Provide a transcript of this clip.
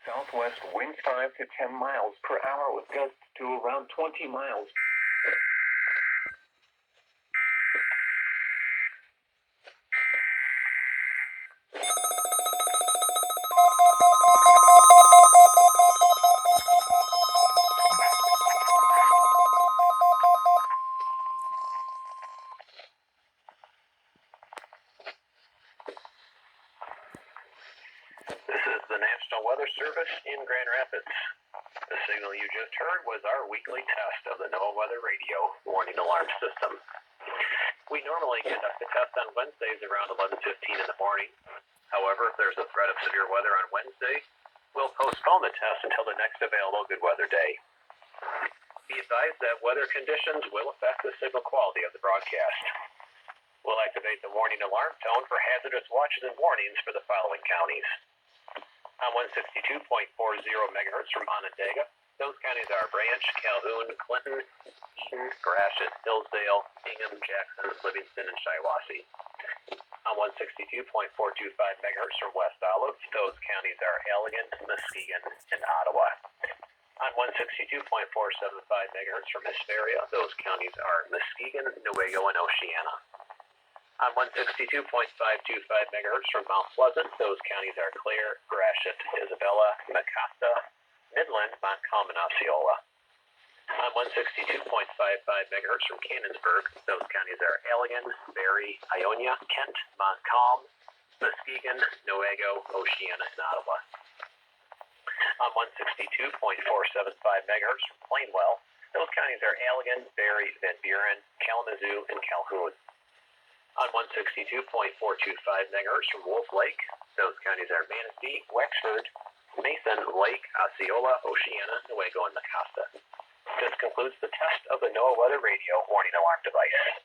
Southwest winds 5 to 10 miles per hour with gusts to around 20 miles. This is the National Weather Service in Grand Rapids. The signal you just heard was our weekly test of the NOAA Weather Radio warning alarm system. We normally conduct the test on Wednesdays around 11:15 in the morning. However, if there's a threat of severe weather on Wednesday, we'll postpone the test until the next available good weather day. Be advised that weather conditions will affect the signal quality of the broadcast. We'll activate the warning alarm tone for hazardous watches and warnings for the following counties. On 162.40 megahertz from Onondaga, those counties are Branch, Calhoun, Clinton, Eaton, Gratiot, Hillsdale, Hingham, Jackson, Livingston, and Shiawassee. On 162.425 megahertz from West Olive, those counties are Allegan, Muskegon, and Ottawa. On 162.475 megahertz from Hesperia, those counties are Muskegon, Newaygo, and Oceana. On 162.525 megahertz from Mount Pleasant, those counties are Clare, Gratiot, Isabella, Mecosta, Midland, Montcalm, and Osceola. On 162.55 megahertz from Cannonsburg, those counties are Allegan, Barrie, Ionia, Kent, Montcalm, Muskegon, Newaygo, Oceana, and Ottawa. On 162.475 megahertz from Plainwell, those counties are Allegan, Barrie, Van Buren, Kalamazoo, and Calhoun. On 162.425 megahertz from Wolf Lake, those counties are Manistee, Wexford, Mason, Lake, Osceola, Oceana, Newaygo, and Mecosta. This concludes the test of the NOAA Weather Radio warning alarm device.